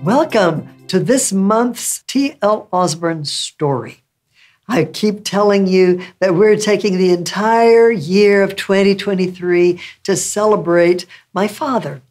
Welcome to this month's T.L. Osborn story. I keep telling you that we're taking the entire year of 2023 to celebrate my father.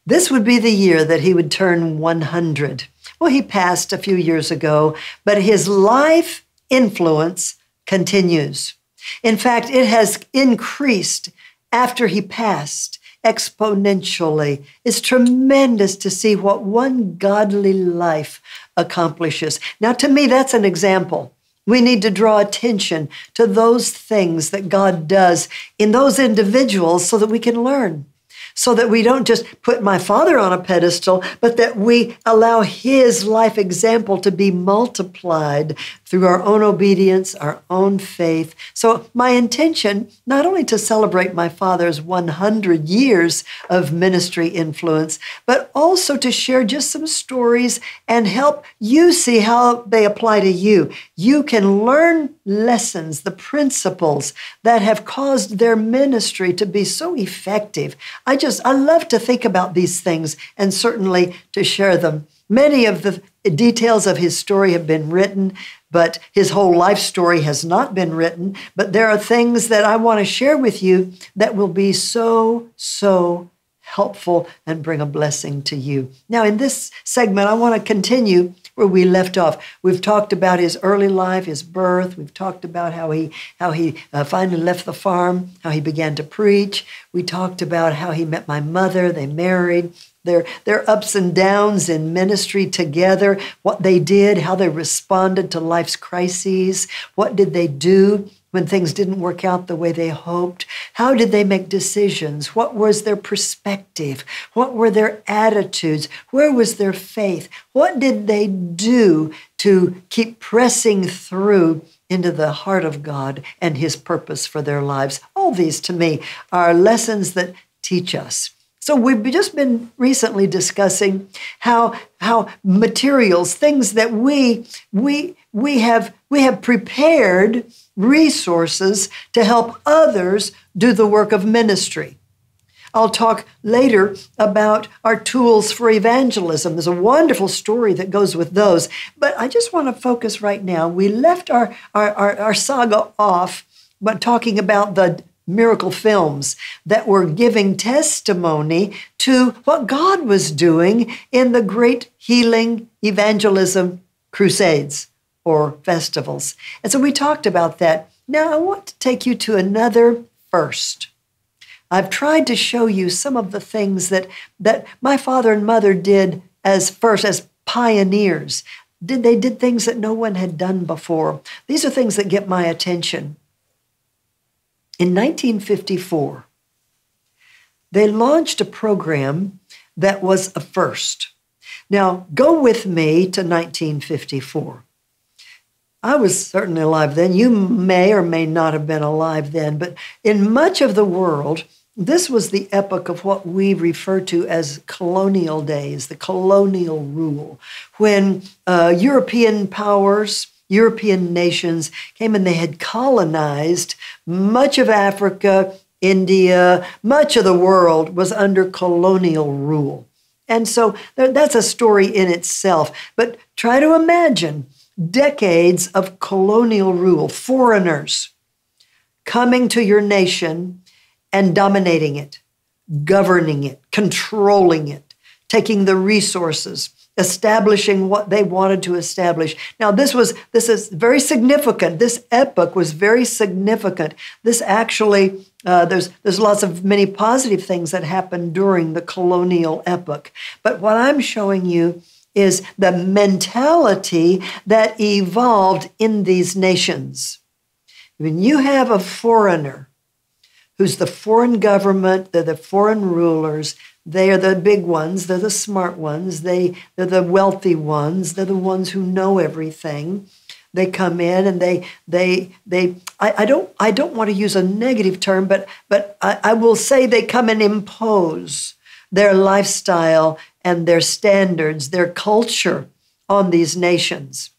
This would be the year that he would turn 100. Well, he passed a few years ago, but his life influence continues. In fact, it has increased after he passed exponentially. It's tremendous to see what one godly life accomplishes. Now, to me, that's an example. We need to draw attention to those things that God does in those individuals so that we can learn, so that we don't just put my father on a pedestal, but that we allow his life example to be multiplied through our own obedience, our own faith. So my intention, not only to celebrate my father's 100 years of ministry influence, but also to share just some stories and help you see how they apply to you. You can learn lessons, the principles that have caused their ministry to be so effective. I love to think about these things and certainly to share them. Many of the details of his story have been written, but his whole life story has not been written. But there are things that I want to share with you that will be so helpful and bring a blessing to you. Now, in this segment, I want to continue where we left off. We've talked about his early life, his birth. We've talked about how he finally left the farm, how he began to preach. We talked about how he met my mother. They married. Their ups and downs in ministry together, what they did, how they responded to life's crises, what did they do when things didn't work out the way they hoped? How did they make decisions? What was their perspective? What were their attitudes? Where was their faith? What did they do to keep pressing through into the heart of God and his purpose for their lives? All these, to me, are lessons that teach us. So we've just been recently discussing how materials, things that we have prepared resources to help others do the work of ministry. I'll talk later about our tools for evangelism. There's a wonderful story that goes with those, but I just want to focus right now. We left our saga off by talking about the miracle films that were giving testimony to what God was doing in the great healing evangelism crusades or festivals. And so we talked about that. Now I want to take you to another first. I've tried to show you some of the things that my father and mother did as pioneers. They did things that no one had done before. These are things that get my attention. In 1954, they launched a program that was a first. Now, go with me to 1954. I was certainly alive then. You may or may not have been alive then, but in much of the world, this was the epoch of what we refer to as colonial days, the colonial rule, when European powers, European nations came and they had colonized much of Africa, India, much of the world was under colonial rule. And so that's a story in itself. But try to imagine decades of colonial rule, foreigners coming to your nation and dominating it, governing it, controlling it, taking the resources, establishing what they wanted to establish. Now, this is very significant. This epoch was very significant. This actually, there's many positive things that happened during the colonial epoch. But what I'm showing you is the mentality that evolved in these nations. When you have a foreigner who's the foreign government, they're the foreign rulers, they are the big ones, they're the smart ones, they're the wealthy ones, they're the ones who know everything. They come in and I don't want to use a negative term, but I will say they come and impose their lifestyle and their standards, their culture on these nations.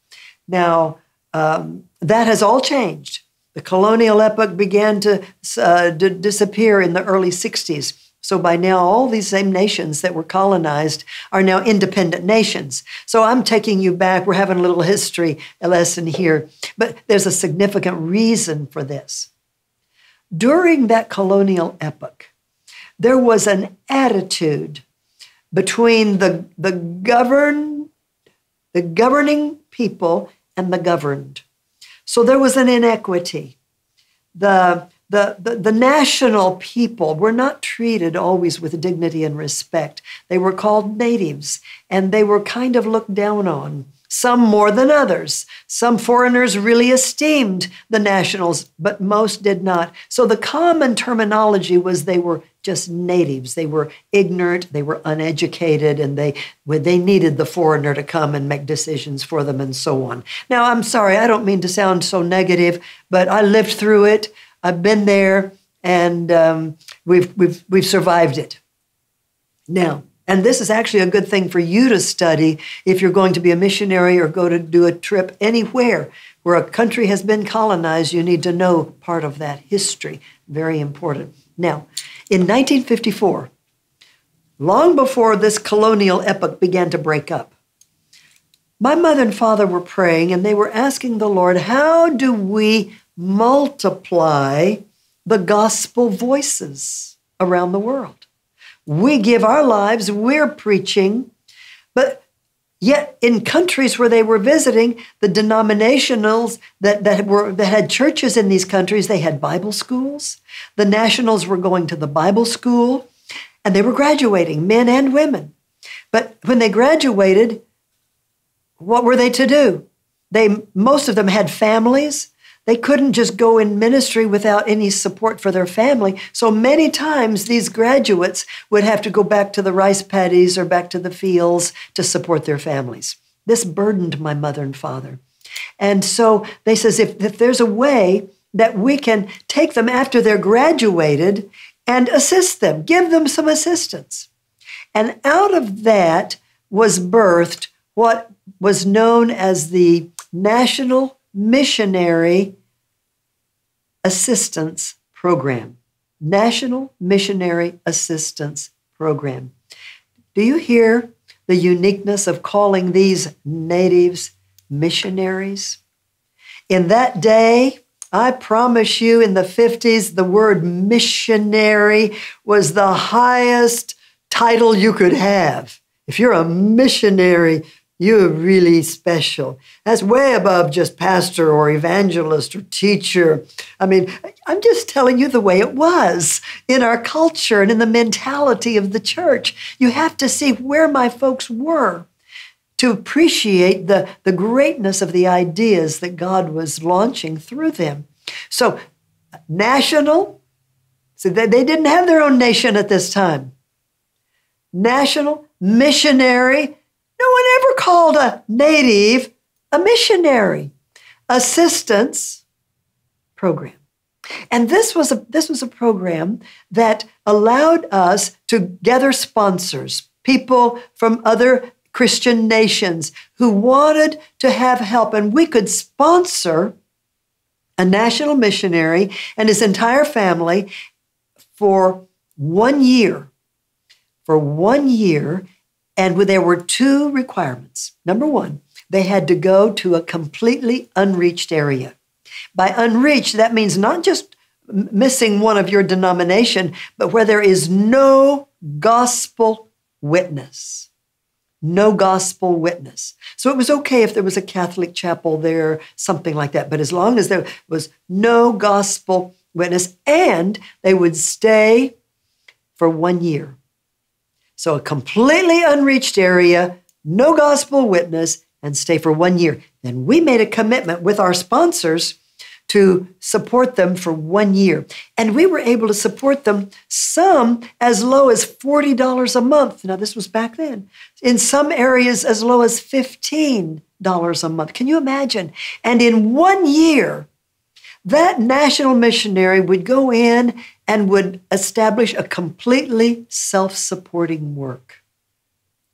Now, that has all changed. The colonial epoch began to disappear in the early 60s. So by now, all these same nations that were colonized are now independent nations. So I'm taking you back. We're having a little history lesson here. But there's a significant reason for this. During that colonial epoch, there was an attitude between the governing people and the governed. So there was an inequity. The national people were not treated always with dignity and respect. They were called natives, and they were kind of looked down on, some more than others. Some foreigners really esteemed the nationals, but most did not. So the common terminology was they were just natives. They were ignorant, they were uneducated, and they needed the foreigner to come and make decisions for them and so on. Now, I'm sorry, I don't mean to sound so negative, but I lived through it. I've been there, and we've survived it. Now, and this is actually a good thing for you to study if you're going to be a missionary or go to do a trip anywhere where a country has been colonized. You need to know part of that history. Very important. Now, in 1954, long before this colonial epoch began to break up, my mother and father were praying, and they were asking the Lord, how do we multiply the gospel voices around the world? We give our lives, we're preaching, but yet in countries where they were visiting, the denominationals that had churches in these countries, they had Bible schools. The nationals were going to the Bible school, and they were graduating, men and women. But when they graduated, what were they to do? Most of them had families. They couldn't just go in ministry without any support for their family. So many times these graduates would have to go back to the rice paddies or back to the fields to support their families. This burdened my mother and father. And so they says, if there's a way that we can take them after they're graduated and assist them, give them some assistance. And out of that was birthed what was known as the National Missionary Assistance Program. National Missionary Assistance Program. Do you hear the uniqueness of calling these natives missionaries? In that day, I promise you, in the 50s, the word missionary was the highest title you could have. If you're a missionary, you're really special. That's way above just pastor or evangelist or teacher. I mean, I'm just telling you the way it was in our culture and in the mentality of the church. You have to see where my folks were to appreciate the greatness of the ideas that God was launching through them. So national, so they didn't have their own nation at this time. National, missionary. No one ever called a native a missionary. Assistance program. And this was a program that allowed us to gather sponsors, people from other Christian nations who wanted to have help. And we could sponsor a national missionary and his entire family for 1 year. For 1 year. And there were two requirements. Number one, they had to go to a completely unreached area. By unreached, that means not just missing one of your denomination, but where there is no gospel witness. No gospel witness. So it was okay if there was a Catholic chapel there, something like that. But as long as there was no gospel witness, and they would stay for 1 year. So a completely unreached area, no gospel witness, and stay for 1 year. Then we made a commitment with our sponsors to support them for 1 year. And we were able to support them, some as low as $40 a month. Now, this was back then. In some areas, as low as $15 a month. Can you imagine? And in 1 year, that national missionary would go in and would establish a completely self-supporting work.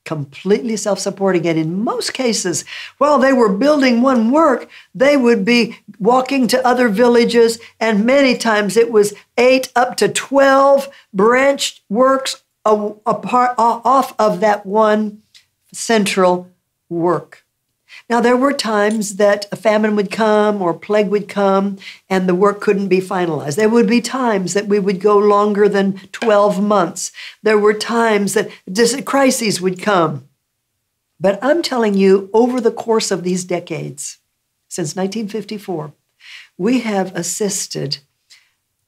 completely self-supporting. And in most cases, while they were building one work, they would be walking to other villages. And many times it was 8 up to 12 branched works off of that one central work. Now, there were times that a famine would come or a plague would come and the work couldn't be finalized. There would be times that we would go longer than 12 months. There were times that crises would come. But I'm telling you, over the course of these decades, since 1954, we have assisted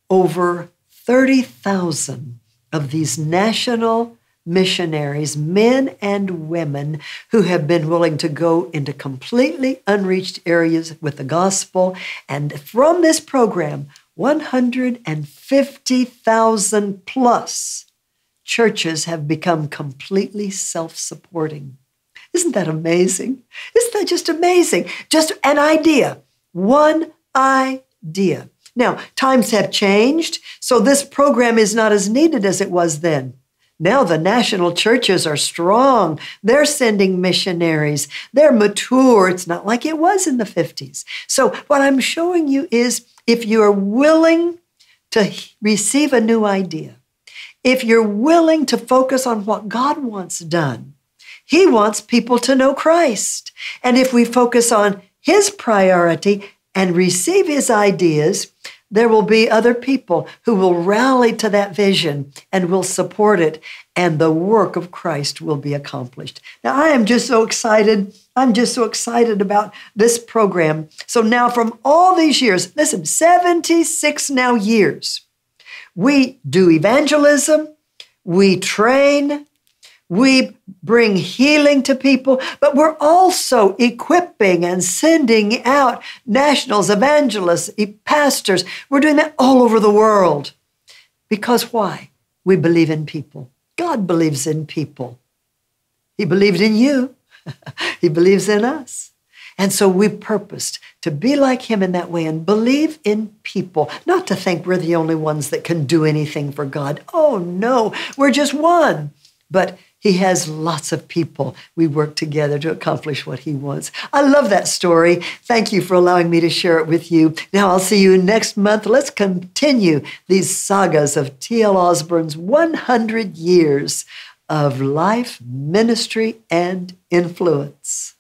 over 30,000 of these national missionaries, men and women who have been willing to go into completely unreached areas with the gospel. And from this program, 150,000 plus churches have become completely self-supporting. Isn't that amazing? Isn't that just amazing? Just an idea, one idea. Now, times have changed, so this program is not as needed as it was then. Now the national churches are strong. They're sending missionaries. They're mature. It's not like it was in the 50s. So what I'm showing you is if you're willing to receive a new idea, if you're willing to focus on what God wants done, He wants people to know Christ. And if we focus on His priority and receive His ideas, there will be other people who will rally to that vision and will support it, and the work of Christ will be accomplished. Now, I am just so excited. I'm just so excited about this program. So now from all these years, listen, 76 now years, we do evangelism, we train, we bring healing to people, but we're also equipping and sending out nationals, evangelists, pastors. We're doing that all over the world. Because why? We believe in people. God believes in people. He believed in you. He believes in us. And so we purposed to be like Him in that way and believe in people, not to think we're the only ones that can do anything for God. Oh, no, we're just one. But He has lots of people. We work together to accomplish what He wants. I love that story. Thank you for allowing me to share it with you. Now, I'll see you next month. Let's continue these sagas of T.L. Osborn's 100 years of life, ministry, and influence.